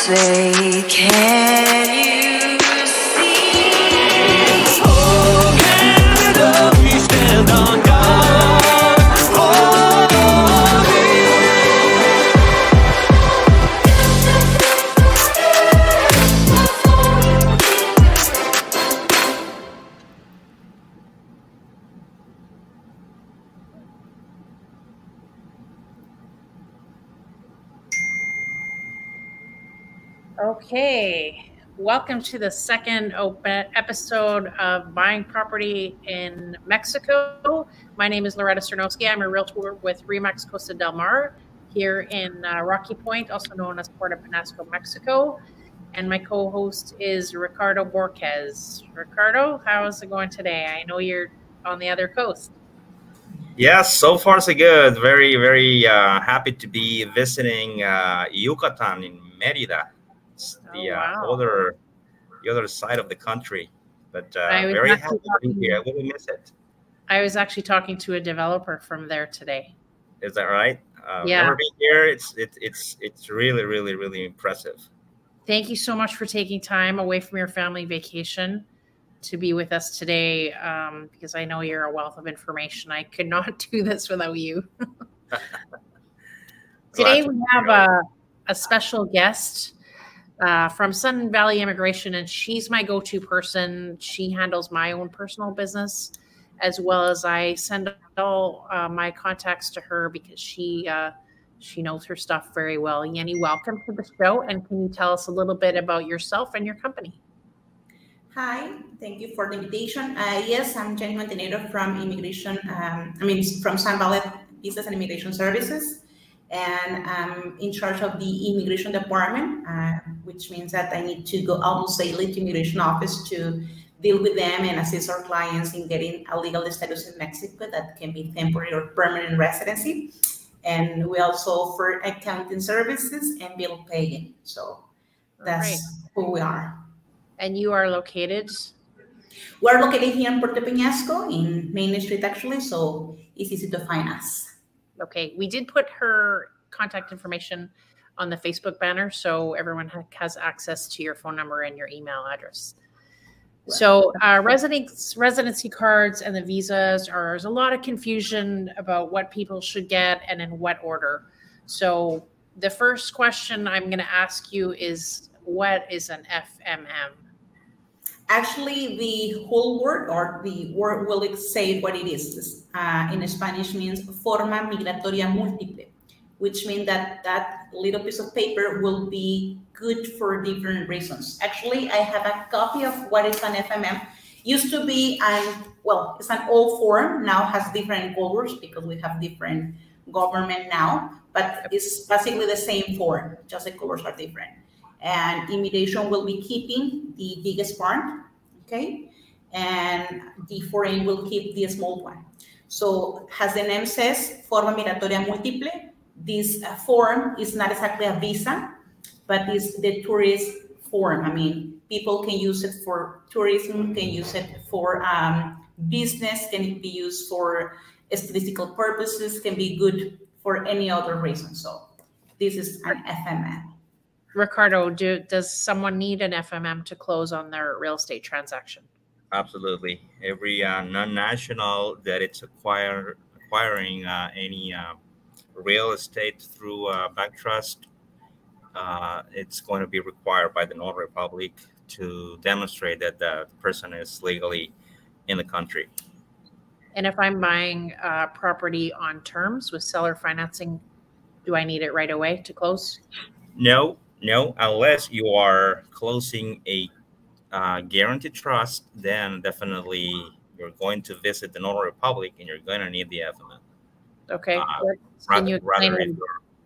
say, can you see? Oh, Canada, we stand on God's holy. Okay, welcome to the second episode of Buying Property in Mexico. My name is Loretta Sernowski. I'm a realtor with Remax Costa del Mar here in Rocky Point, also known as Puerto Penasco, Mexico. And my co-host is Ricardo Borquez. Ricardo, how is it going today? I know you're on the other coast. Yes, so far so good. Very, very happy to be visiting Yucatan in Merida. It's the other side of the country, but very happy to be here. I wouldn't miss it. I was actually talking to a developer from there today. Is that right? Yeah. Never been here. It's really, really, really impressive. Thank you so much for taking time away from your family vacation to be with us today, because I know you're a wealth of information. I could not do this without you. Today we have a special guest from Sun Valley Immigration, and she's my go-to person. She handles my own personal business, as well as I send all my contacts to her because she knows her stuff very well. Yenny, welcome to the show, and can you tell us a little bit about yourself and your company? Hi, thank you for the invitation. Yes, I'm Jenny Montenegro from Immigration, from Sun Valley Business and Immigration Services, and I'm in charge of the Immigration Department, which means that I need to go almost daily to Immigration Office to deal with them and assist our clients in getting a legal status in Mexico that can be temporary or permanent residency. And we also offer accounting services and bill paying. So that's who we are. And you are located? We're located here in Puerto Penasco in Main Street, actually, so it's easy to find us. Okay, we did put her contact information on the Facebook banner, so everyone has access to your phone number and your email address. Right. So residency cards and the visas, there's a lot of confusion about what people should get and in what order. So the first question I'm going to ask you is, what is an FMM? Actually, the whole word or the word will say what it is. In Spanish means forma migratoria múltiple, which means that that little piece of paper will be good for different reasons. Actually, I have a copy of what is an FMM. Used to be, it's an old form, now has different colors because we have different government now, but it's basically the same form, just the colors are different. And immigration will be keeping the biggest part, okay? And the foreign will keep the small one. So as the name says, forma migratoria múltiple, this form is not exactly a visa, but it's the tourist form. I mean, people can use it for tourism, can use it for business, can be used for statistical purposes, can be good for any other reason. So this is an FMM. Ricardo, does someone need an FMM to close on their real estate transaction? Absolutely. Every non-national that it's acquiring any real estate through bank trust, it's going to be required by the Notary Public to demonstrate that the person is legally in the country. And if I'm buying property on terms with seller financing, do I need it right away to close? No, unless you are closing a guaranteed trust, then definitely you're going to visit the Notary Public and you're going to need the FMM. Okay.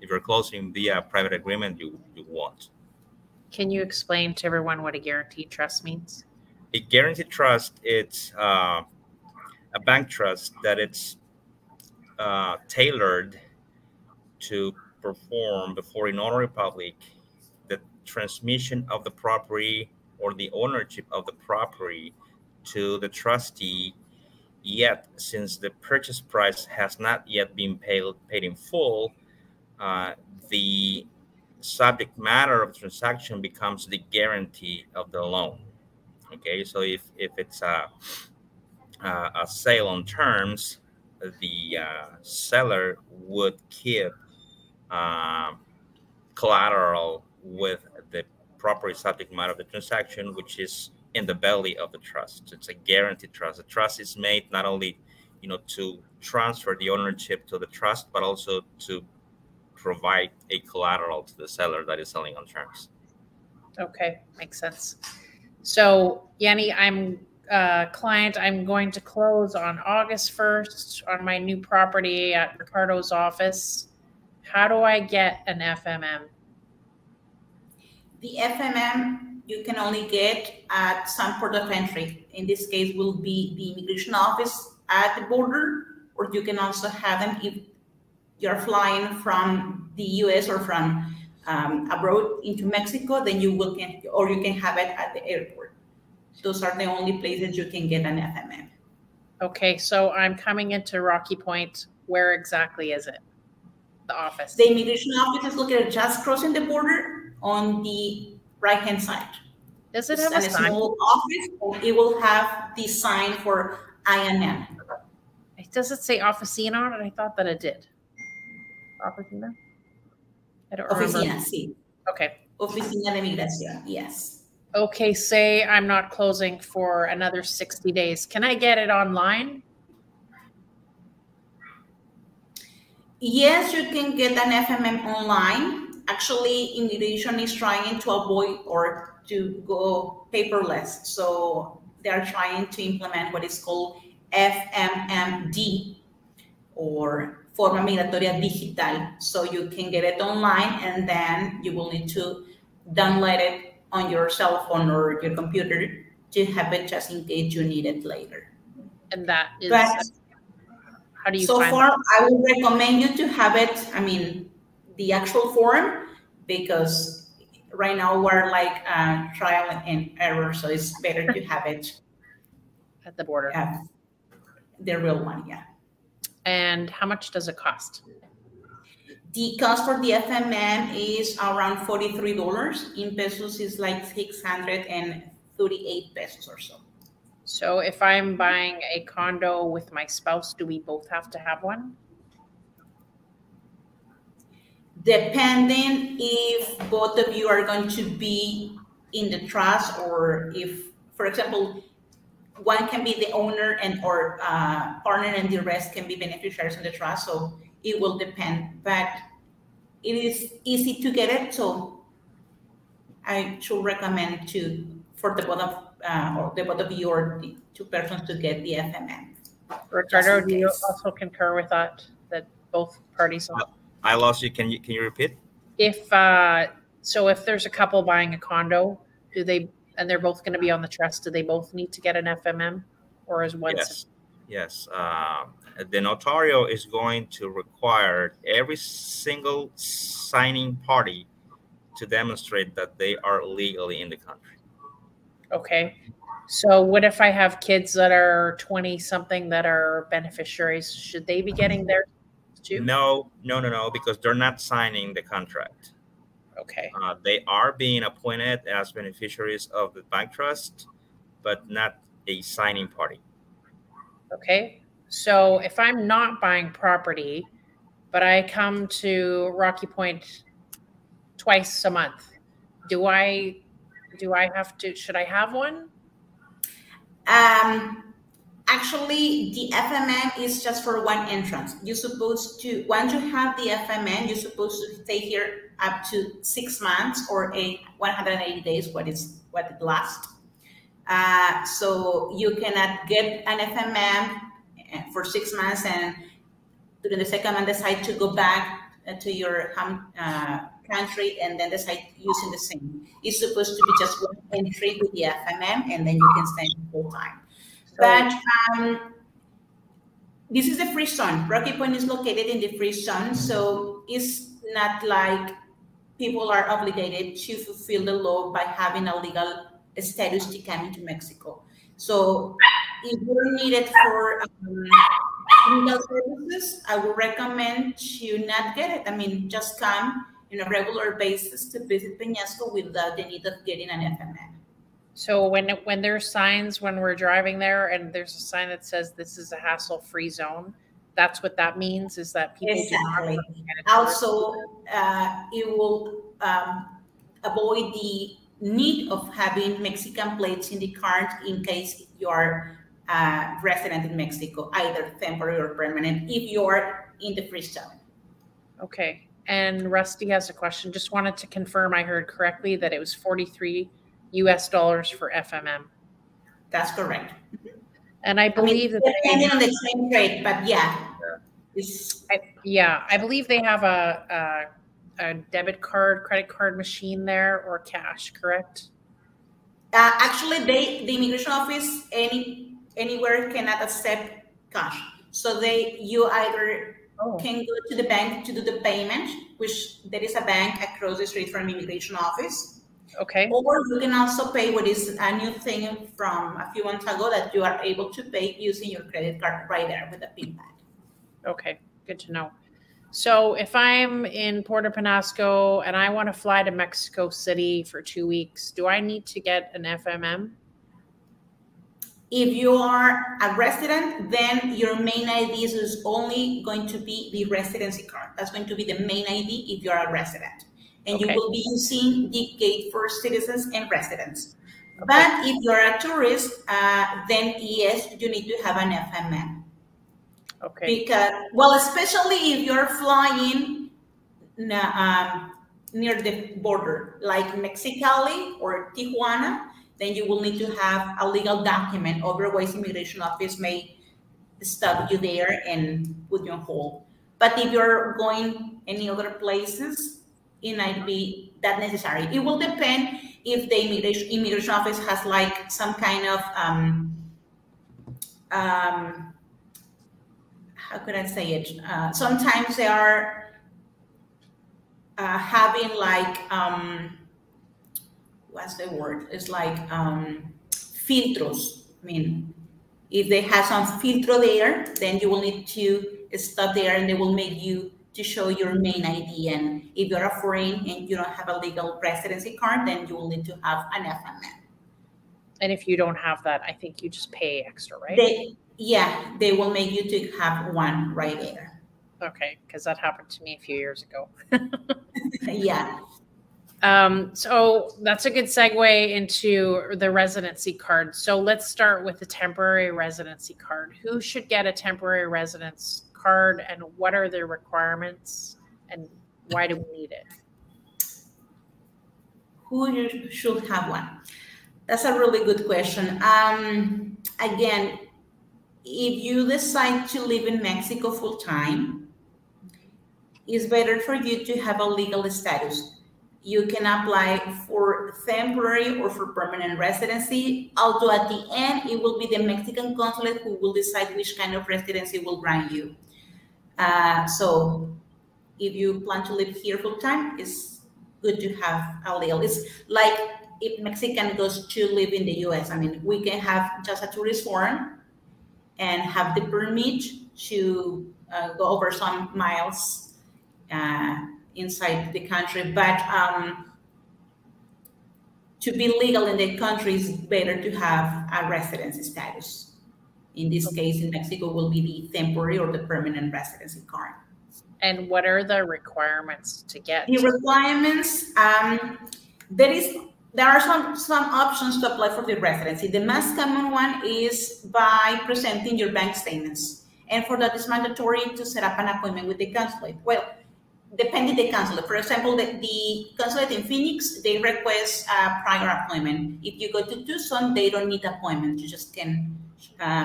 If you're closing via private agreement, you won't. Can you explain to everyone what a guaranteed trust means? A guaranteed trust, it's a bank trust that it's tailored to perform before a Notary Public the transmission of the property or the ownership of the property to the trustee. Yet, since the purchase price has not yet been paid in full, the subject matter of transaction becomes the guarantee of the loan. Okay, so if it's a sale on terms, the seller would keep collateral with the property subject matter of the transaction, which is in the belly of the trust. It's a guaranteed trust. The trust is made not only, to transfer the ownership to the trust, but also to provide a collateral to the seller that is selling on terms. Okay, makes sense. So, Yanni, I'm a client. I'm going to close on August 1st on my new property at Ricardo's office. How do I get an FMM? The FMM you can only get at some port of entry. In this case, will be the immigration office at the border, or you can also have them if you're flying from the U.S. or from abroad into Mexico. Then you can have it at the airport. Those are the only places you can get an FMM. Okay, so I'm coming into Rocky Point. Where exactly is it? The office. The immigration office is located just crossing the border on the right-hand side. Does it have a sign? Small office? It will have the sign for INM. Does it say Officina on it? I thought that it did. Officina? I don't remember. Oficina, sí. Okay. Oficina de Migración, yes. Okay, say I'm not closing for another 60 days. Can I get it online? Yes, you can get an FMM online. Actually, immigration is trying to avoid or to go paperless. So they are trying to implement what is called FMMD, or Forma Migratoria Digital. So you can get it online, and then you will need to download it on your cell phone or your computer to have it just in case you need it later. And that is, how do you so find far, that? I would recommend you to have it, the actual form, because right now we're like trial and error. So it's better to have it At the border. The real one, yeah. And how much does it cost? The cost for the FMM is around $43. In pesos, is like 638 pesos or so. So if I'm buying a condo with my spouse, do we both have to have one? Depending if both of you are going to be in the trust, or if, for example, one can be the owner or partner and the rest can be beneficiaries in the trust. So it will depend, but it is easy to get it. So I should recommend for the both of you or the two persons to get the FMM. Ricardo, do you also concur with that both parties? I lost you. Can you repeat? If there's a couple buying a condo, and they're both going to be on the trust, do they both need to get an FMM, or is one? Yes. The notario is going to require every single signing party to demonstrate that they are legally in the country. Okay. So what if I have kids that are 20 something that are beneficiaries? Should they be getting theirs too? No, because they're not signing the contract. Okay. They are being appointed as beneficiaries of the bank trust, but not a signing party. Okay. So if I'm not buying property, but I come to Rocky Point twice a month, should I have one? Actually, the FMM is just for one entrance. Once you have the FMM, you're supposed to stay here up to 6 months or 180 days, what it lasts. So you cannot get an FMM for 6 months and during the second month decide to go back to your home country and then decide using the same. It's supposed to be just one entry with the FMM, and then you can stay full time. But this is the free zone. Rocky Point is located in the free zone, so it's not like people are obligated to fulfill the law by having a legal status to come into Mexico. So if you're needed for legal services, I would recommend you not get it. Just come, on a regular basis to visit Peñasco without the need of getting an FMM. So when there's signs when we're driving there and there's a sign that says this is a hassle-free zone, that's what that means, is that people Exactly. do not get it. Also, it will avoid the need of having Mexican plates in the card in case you are resident in Mexico, either temporary or permanent, if you're in the free zone. Okay. And Rusty has a question. Just wanted to confirm I heard correctly that it was $43 for FMM. That's correct. And I believe that depending on the exchange rate, but yeah. I believe they have a debit card, credit card machine there, or cash, correct? Actually, the immigration office anywhere cannot accept cash. So you either can go to the bank to do the payment, which there is a bank across the street from immigration office. Okay. Or you can also pay what is a new thing from a few months ago that you are able to pay using your credit card right there with a PIN pad. Okay, good to know. So if I'm in Puerto Penasco and I want to fly to Mexico City for 2 weeks, do I need to get an FMM? If you are a resident, then your main ID is only going to be the residency card. That's going to be the main ID if you're a resident. And you will be using the gate for citizens and residents. Okay. But if you're a tourist, then yes, you need to have an FMM. Okay. Because, well, especially if you're flying near the border, like Mexicali or Tijuana, then you will need to have a legal document. Otherwise, immigration office may stop you there and put you on hold. But if you're going any other places, it might be that necessary. It will depend if the immigration office has like some kind of how could I say it? Sometimes they are having like what's the word? It's like filtros. I mean, if they have some filtro there, then you will need to stop there, and they will make you to show your main ID. And if you're a foreign and you don't have a legal residency card, then you will need to have an FMM. And if you don't have that, I think you just pay extra, right? They will make you to have one right there. Okay, because that happened to me a few years ago. Yeah. So that's a good segue into the residency card. So let's start with the temporary residency card. Who should get a temporary residence card, and what are the requirements, and why do we need it? Who should have one? That's a really good question. Again, if you decide to live in Mexico full time, it's better for you to have a legal status. You can apply for temporary or for permanent residency, although at the end, it will be the Mexican consulate who will decide which kind of residency will grant you. So if you plan to live here full time, it's good to have a legal. It's like if Mexican goes to live in the US. I mean, we can have just a tourist form and have the permit to go over some miles inside the country. But to be legal in the country is better to have a residency status. In this case, in Mexico, will be the temporary or the permanent residency card. And what are the requirements to get? The requirements, there are some options to apply for the residency. The most common one is by presenting your bank statements. And for that, it's mandatory to set up an appointment with the consulate. Well, depending the consulate. For example, the consulate in Phoenix, they request a prior appointment. If you go to Tucson, they don't need appointment. You just can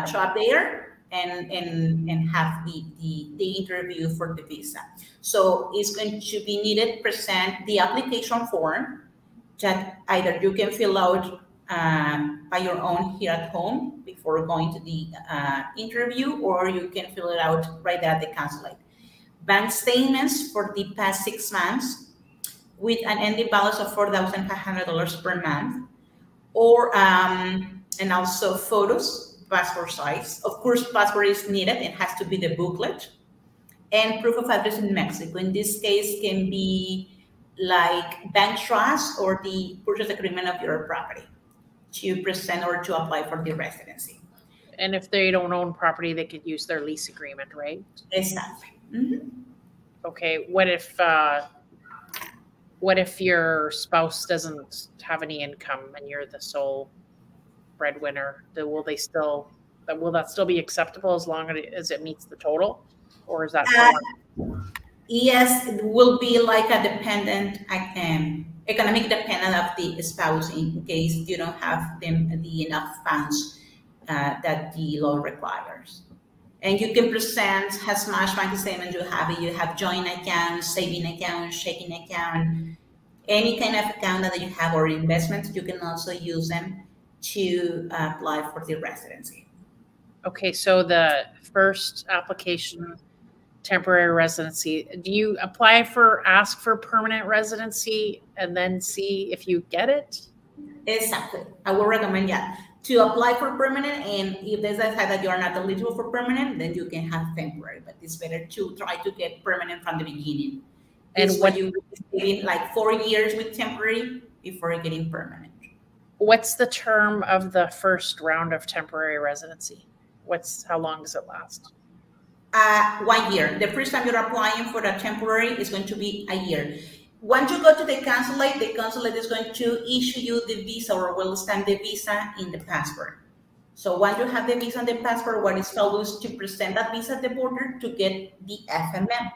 show up there and have the interview for the visa. So it's going to be needed, present the application form that either you can fill out by your own here at home before going to the interview, or you can fill it out right there at the consulate. Bank statements for the past 6 months with an ending balance of $4,500 per month, or and also photos, passport size. Of course, passport is needed. It has to be the booklet, and proof of address in Mexico. In this case, can be like bank trust or the purchase agreement of your property to present or to apply for the residency. And if they don't own property, they could use their lease agreement, right? Exactly. Okay. What if your spouse doesn't have any income and you're the sole breadwinner? Will that still be acceptable as long as it meets the total, or is that more? Yes, it will be like a dependent, economic dependent of the spouse in case you don't have the enough funds that the law requires. And you can present as much bank statement you have. You have joint account, saving account, checking account, any kind of account that you have or investments, you can also use them to apply for the residency. Okay, so the first application, temporary residency, do you ask for permanent residency and then see if you get it? Exactly. I would recommend to apply for permanent, and if they decide that you are not eligible for permanent, then you can have temporary, but it's better to try to get permanent from the beginning. And what you in like 4 years with temporary before getting permanent. What's the term of the first round of temporary residency? How long does it last? 1 year. The first time you're applying for the temporary is going to be a year. Once you go to the consulate is going to issue you the visa or will stamp the visa in the passport. So once you have the visa and the passport, what is told is to present that visa at the border to get the FMM.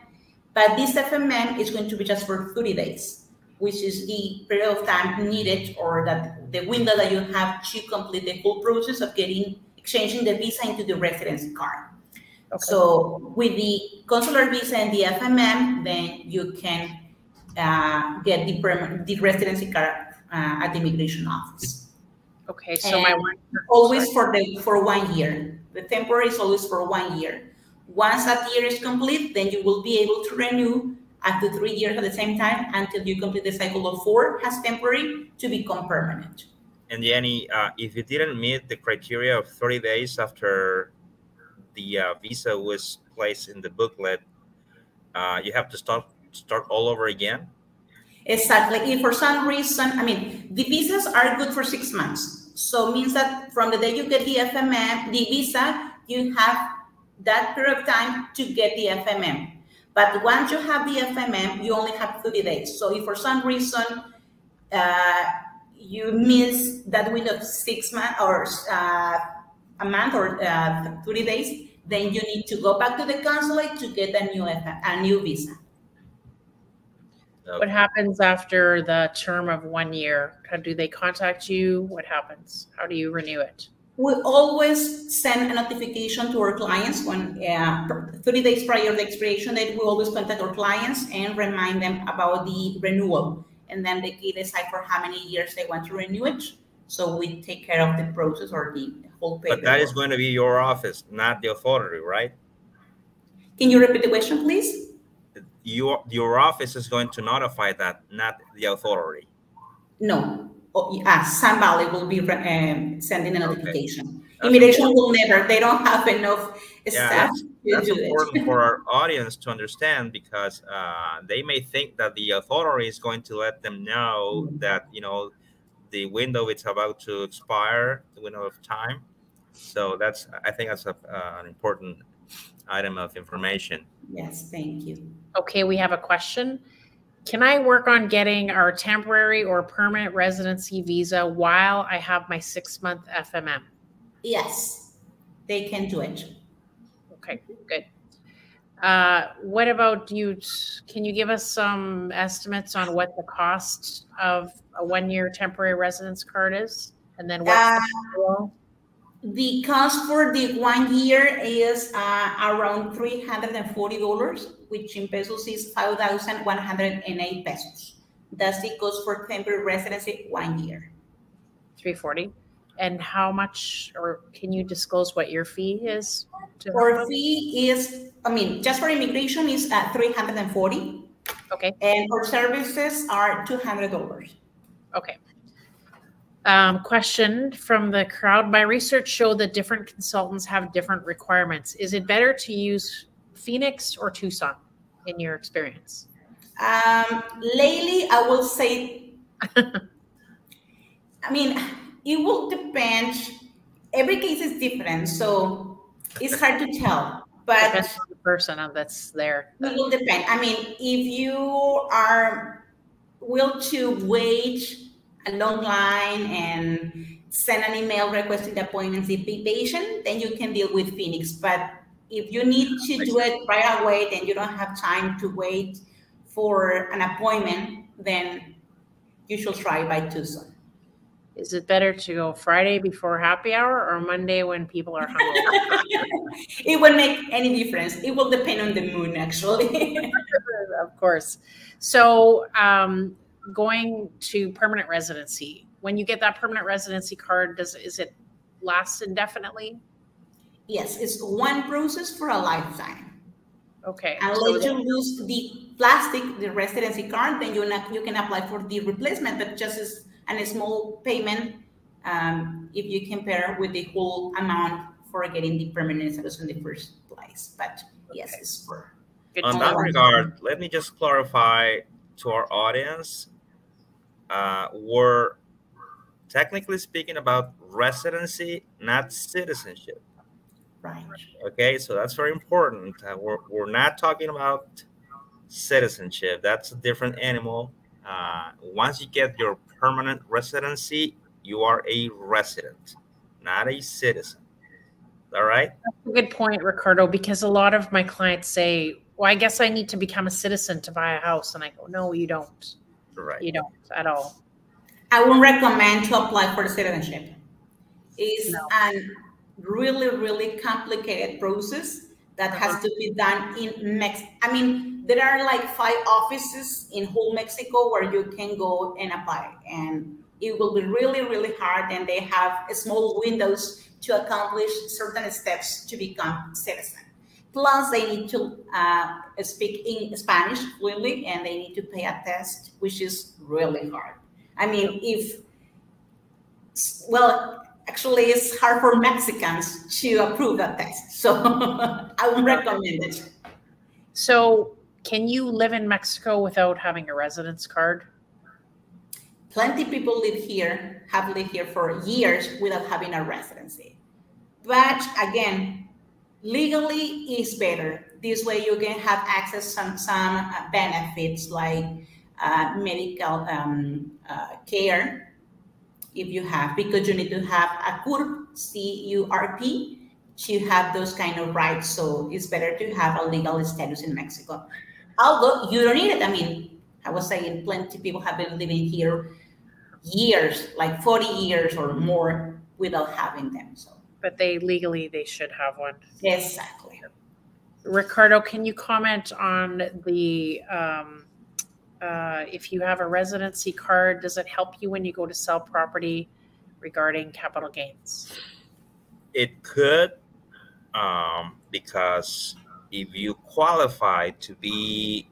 But this FMM is going to be just for 30 days, which is the period of time needed or that the window that you have to complete the whole process of exchanging the visa into the residency card. Okay. So with the consular visa and the FMM, then you can get the residency card at the immigration office. Okay, so always for 1 year. The temporary is always for 1 year. Once that year is complete, then you will be able to renew up to 3 years at the same time until you complete the cycle of 4 as temporary to become permanent. And Yanni, if you didn't meet the criteria of 30 days after the visa was placed in the booklet, you have to start all over again? Exactly. If for some reason, the visas are good for 6 months. So it means that from the day you get the FMM, the visa, you have that period of time to get the FMM. But once you have the FMM, you only have 30 days. So if for some reason you miss that window of 6 months or a month or 30 days, then you need to go back to the consulate to get a new visa. Okay. What happens after the term of 1 year? Do they contact you? What happens? How do you renew it? We always send a notification to our clients when 30 days prior to the expiration date. We always contact our clients and remind them about the renewal. And then they can decide for how many years they want to renew it. So we take care of the process or the whole paperwork. But that is going to be your office, not the authority, right? Can you repeat the question, please? Your office is going to notify that, not the authority. No. Sun Valley will be sending a notification. Okay. Immigration will never. They don't have enough staff to do That's important for our audience to understand, because they may think that the authority is going to let them know that, the window is about to expire, the window of time. So I think that's an important item of information. Yes, thank you. Okay, we have a question. Can I work on getting our temporary or permanent residency visa while I have my 6-month FMM? Yes, they can do it. Okay, good. What about you? Can you give us some estimates on what the cost of a 1-year temporary residence card is? And then what's the cost for the 1 year is around $340, which in pesos is 5,108 pesos. That's the cost for temporary residency 1 year. 340. And how much, or can you disclose what your fee is? Our fee is, just for immigration is $340. Okay. And for services are $200. Okay. Question from the crowd. My research showed that different consultants have different requirements. Is it better to use Phoenix or Tucson in your experience? Lately, I will say, I mean, it will depend. Every case is different, so it's hard to tell. But Depends on the person that's there. it will depend. I mean, if you are will to wait a long line and send an email requesting the appointments and be patient, then you can deal with Phoenix. But if you need to do it right away, then you don't have time to wait for an appointment, then you should try by Tucson. Is it better to go Friday before happy hour or Monday when people are hungover? It won't make any difference. It will depend on the moon, actually. Of course. So going to permanent residency, when you get that permanent residency card, is it last indefinitely? Yes, it's one process for a lifetime. Okay. Unless you lose the plastic, the residency card, then you can apply for the replacement, but just as a small payment if you compare with the whole amount for getting the permanent status in the first place. But yes, it's for. On that regard, let me just clarify to our audience. We're technically speaking about residency, not citizenship. Right. Okay, so that's very important. We're not talking about citizenship. That's a different animal. Once you get your permanent residency, you are a resident, not a citizen. All right? That's a good point, Ricardo, because a lot of my clients say, well, I guess I need to become a citizen to buy a house. And I go, no, you don't. Right. You don't at all. I would recommend to apply for citizenship. It's a really, really complicated process that has to be done in Mexico. I mean, there are like 5 offices in whole Mexico where you can go and apply. And it will be really, really hard. And they have small windows to accomplish certain steps to become citizen. Plus, they need to speak in Spanish fluently, and they need to pay a test, which is really hard. I mean, actually, it's hard for Mexicans to approve that test. So I would recommend it. So can you live in Mexico without having a residence card? Plenty of people have lived here for years without having a residency. But again, legally is better. This way you can have access to some benefits like medical care if you have, because you need to have a CURP, C-U-R-P, to have those kind of rights. So it's better to have a legal status in Mexico. Although you don't need it. I mean, I was saying plenty of people have been living here years, like 40 years or more without having them. So. But they should have one. Exactly. Ricardo, can you comment on the if you have a residency card, does it help you when you go to sell property regarding capital gains? It could, because if you qualify to be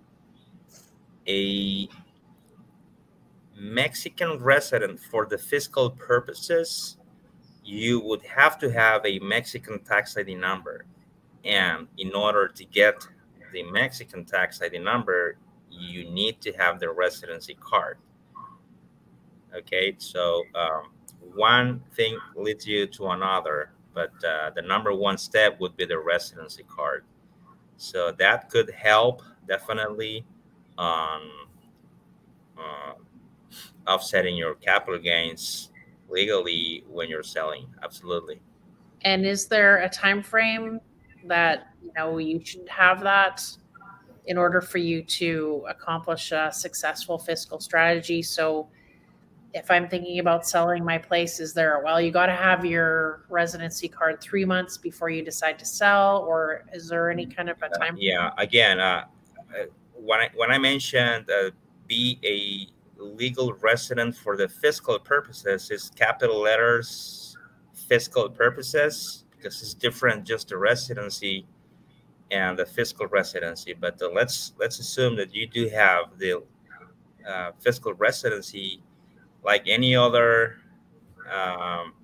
a Mexican resident for the fiscal purposes, you would have to have a Mexican tax ID number. And in order to get the Mexican tax ID number, you need to have the residency card. Okay, so one thing leads you to another, but the number one step would be the residency card. So that could help definitely on offsetting your capital gains legally when you're selling. Absolutely. And is there a time frame that you should have that in order for you to accomplish a successful fiscal strategy? So if I'm thinking about selling my place, is there you got to have your residency card 3 months before you decide to sell, or is there any kind of a time? Yeah, again, when I mentioned be a legal resident for the fiscal purposes, is capital letters fiscal purposes, because it's different, just the residency and the fiscal residency. But let's assume that you do have the fiscal residency like any other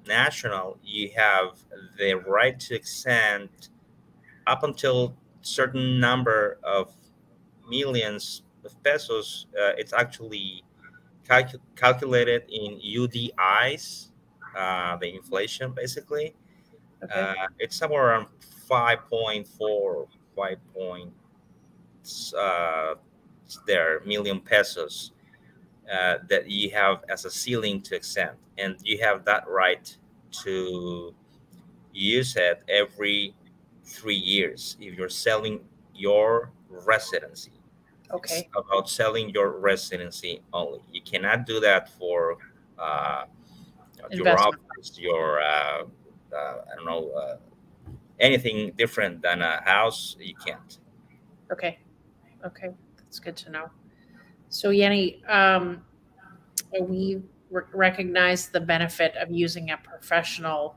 national. You have the right to exempt up until certain number of millions of pesos, it's actually calculated in UDIs, the inflation basically. Okay. It's somewhere around 5.4, 5 point, there million pesos that you have as a ceiling to exempt, and you have that right to use it every 3 years if you're selling your residency. It's Okay. about selling your residency only. You cannot do that for uh, your Investment. office, your I don't know, anything different than a house. You can't. Okay. Okay. That's good to know. So Yanni, we recognize the benefit of using a professional.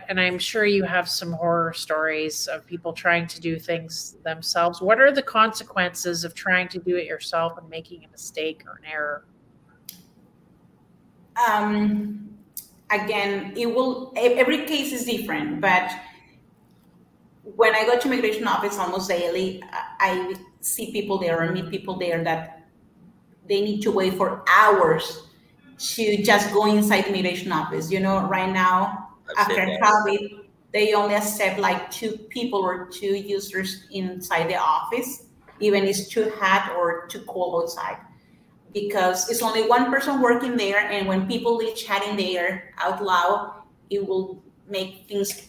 And I'm sure you have some horror stories of people trying to do things themselves. What are the consequences of trying to do it yourself and making a mistake or an error? Again, every case is different, but when I go to immigration office almost daily, I see people there or meet people there that they need to wait for hours to just go inside the immigration office. You know, right now, I've after seen that. COVID, they only accept like 2 people or 2 users inside the office, even it's too hot or too cold outside, because it's only one person working there. And when people leave chatting there out loud, it will make things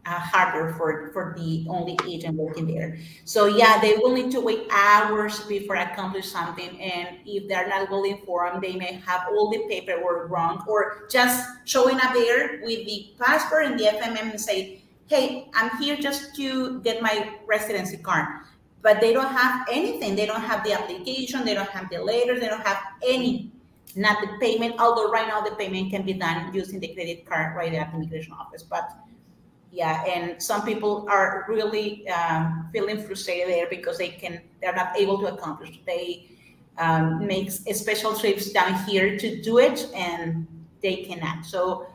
harder for the only agent working there. So yeah, they will need to wait hours before accomplish something, and if they're not well informed, they may have all the paperwork wrong, or just showing up there with the passport and the FMM and say, "Hey, I'm here just to get my residency card," but they don't have anything. They don't have the application. They don't have the letters. They don't have any. Not the payment. Although right now the payment can be done using the credit card right at the immigration office, but yeah, and some people are really feeling frustrated there because they're not able to accomplish. They make special trips down here to do it, and they cannot. So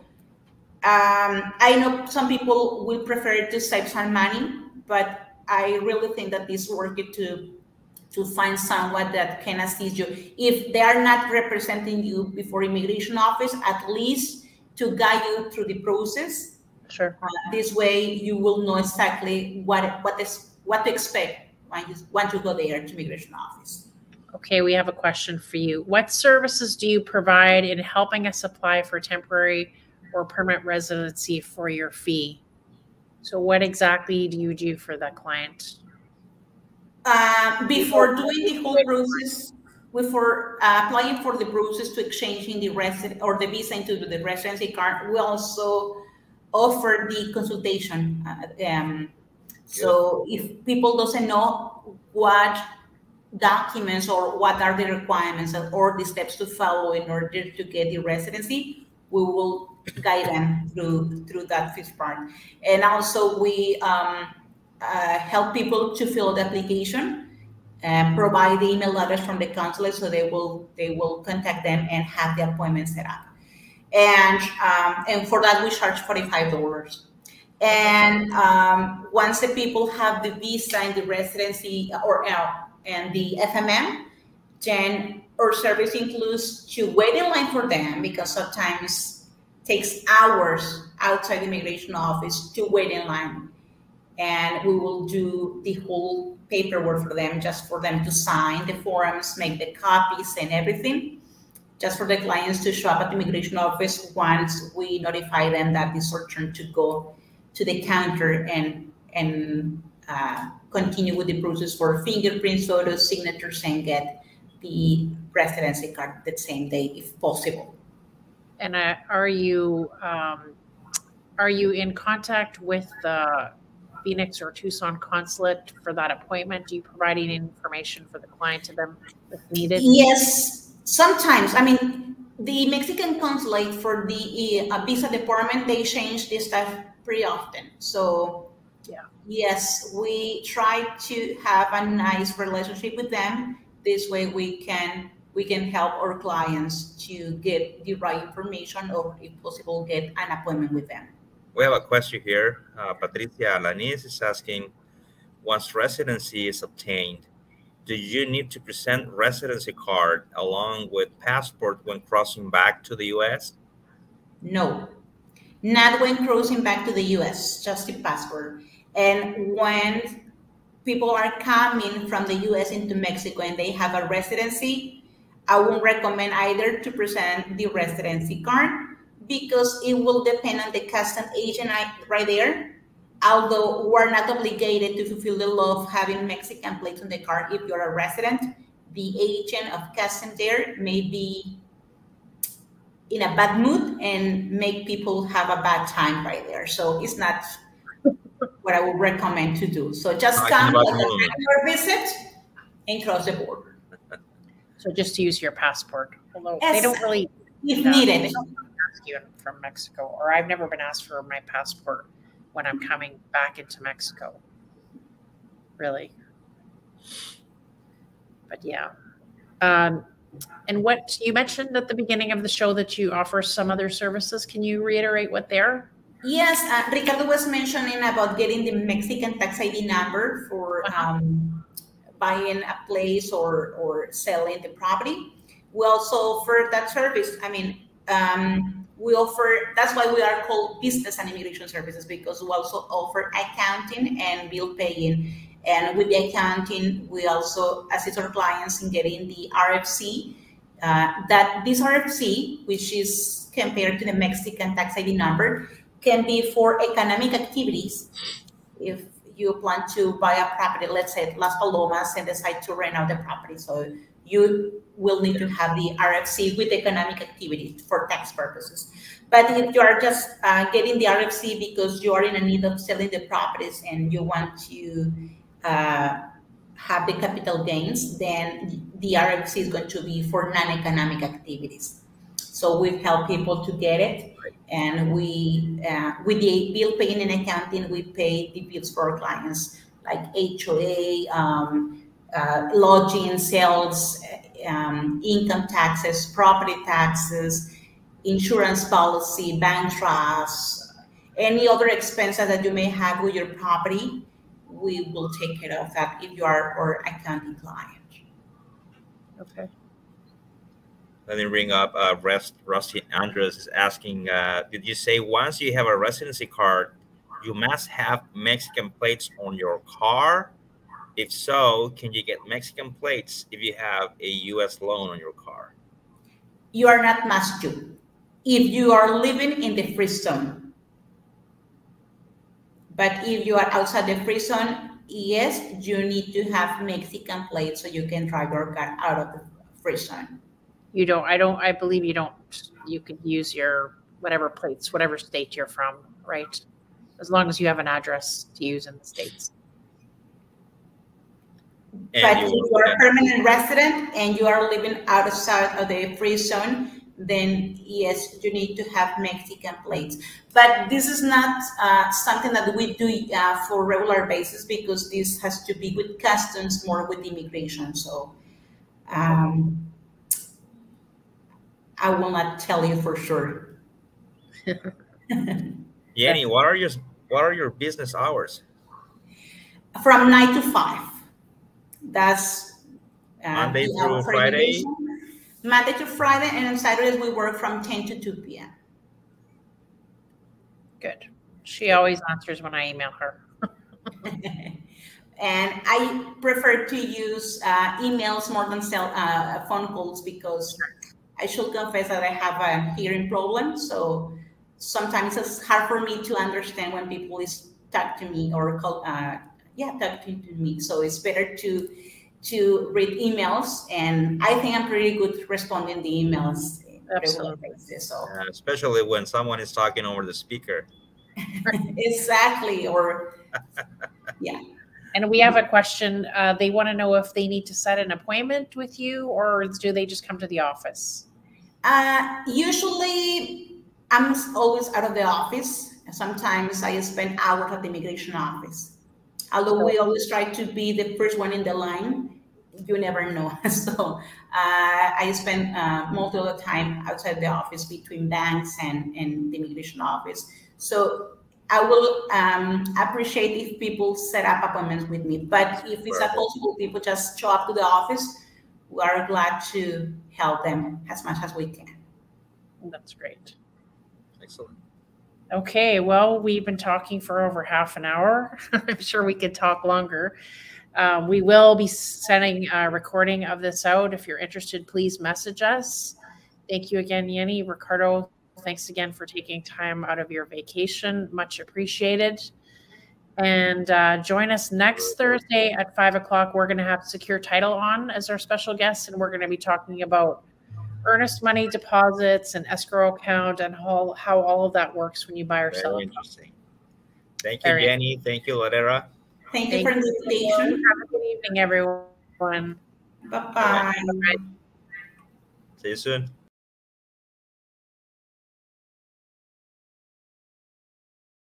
I know some people will prefer to save some money, but I really think that it's worth it to find someone that can assist you. If they are not representing you before immigration office, at least to guide you through the process. Sure. This way, you will know exactly what to expect when you go there to immigration office. Okay, we have a question for you. What services do you provide in helping us apply for temporary or permanent residency for your fee? So what exactly do you do for that client? Before doing the whole process, before applying for the process to exchanging the resident or the visa into the residency card, we also offer the consultation. So if people doesn't know what documents or what are the requirements or the steps to follow in order to get the residency, we will guide them through that first part. And also we help people to fill the application and provide the email address from the consulate, so they will contact them and have the appointment set up. And for that we charge $45. And once the people have the visa and the residency and the FMM, then our service includes to wait in line for them, because sometimes it takes hours outside the immigration office to wait in line. And we will do the whole paperwork for them, just for them to sign the forms, make the copies and everything, just for the clients to show up at the immigration office once we notify them that it's our turn to go to the counter and continue with the process for fingerprints, photos, signatures, and get the residency card the same day if possible. And are you in contact with the Phoenix or Tucson consulate for that appointment? Do you provide any information for the client to them if needed? Yes, sometimes. I mean, the Mexican consulate for the visa department, they change this stuff pretty often. So yeah, yes, we try to have a nice relationship with them. This way we can help our clients to get the right information, or if possible, get an appointment with them. We have a question here. Patricia Alanis is asking, once residency is obtained, do you need to present residency card along with passport when crossing back to the U.S.? No, not when crossing back to the US, just the passport. And when people are coming from the US into Mexico and they have a residency, I would recommend either to present the residency card because it will depend on the custom agent right there. Although we're not obligated to fulfill the law of having Mexican plates on the car if you're a resident, the agent of customs there may be in a bad mood and make people have a bad time right there. So it's not what I would recommend to do. So just come like a regular visit and cross the border. So just to use your passport, although Yes, they don't really if needed. They don't ask you from Mexico, or I've never been asked for my passport when I'm coming back into Mexico. Really. But yeah. And what you mentioned at the beginning of the show that you offer some other services. Can you reiterate what they are? Yes, Ricardo was mentioning about getting the Mexican tax ID number for buying a place or selling the property. We also offer that service. I mean, we offer, that's why we are called business and immigration services, because we also offer accounting and bill paying. And with the accounting, we also assist our clients in getting the RFC. That this RFC, which is compared to the Mexican tax ID number, can be for economic activities. If you plan to buy a property, let's say Las Palomas, and decide to rent out the property, so you will need to have the RFC with economic activity for tax purposes. But if you are just getting the RFC because you are in a need of selling the properties and you want to have the capital gains, then the RFC is going to be for non-economic activities. So we help people to get it, and we, with the bill paying and accounting, we pay the bills for our clients, like HOA, lodging, sales, income taxes, property taxes, insurance policy, bank trusts, any other expenses that you may have with your property. We will take care of that if you are our accounting client. Okay. Let me bring up Rusty Andres is asking, did you say once you have a residency card, you must have Mexican plates on your car? If so, can you get Mexican plates if you have a U.S. loan on your car? You are not must to. If you are living in the free zone. But if you are outside the free zone, yes, you need to have Mexican plates so you can drive your car out of the free zone. You don't, I believe you don't, you could use your whatever plates, whatever state you're from, right? As long as you have an address to use in the States. But if you are a permanent resident and you are living outside of the free zone, then yes, you need to have Mexican plates. But this is not something that we do for regular basis, because this has to be with customs, more with immigration. So I will not tell you for sure. Jenny, what are your business hours? From 9 to 5. That's Monday through Friday? Monday to Friday, and on Saturdays we work from 10 to 2 p.m. Good. She always answers when I email her. And I prefer to use emails more than phone calls, because I should confess that I have a hearing problem. So sometimes it's hard for me to understand when people is talk to me or call, talking to me. So it's better to read emails, and I think I'm pretty good responding the emails. Absolutely. So especially when someone is talking over the speaker. Exactly. Or yeah. And we have a question. They want to know if they need to set an appointment with you, or do they just come to the office? Usually I'm always out of the office. Sometimes I spend hours at the immigration office. Although we always try to be the first one in the line, you never know. So I spend most of the time outside the office between banks and the immigration office. So I will appreciate if people set up appointments with me. But if it's not possible, people just show up to the office. We are glad to help them as much as we can. That's great. Excellent. Okay, well, we've been talking for over half an hour. I'm sure we could talk longer. We will be sending a recording of this out. If you're interested, please message us. Thank you again, Yenny. Ricardo, thanks again for taking time out of your vacation. Much appreciated. And join us next Thursday at 5 o'clock. We're going to have Secure Title on as our special guest, and we're going to be talking about earnest money deposits and escrow account and how all of that works when you buy or sell. Very interesting. Thank you, Jenny. Thank you, Loretta. Thank you for the invitation. Have a good evening, everyone. Bye-bye. See you soon.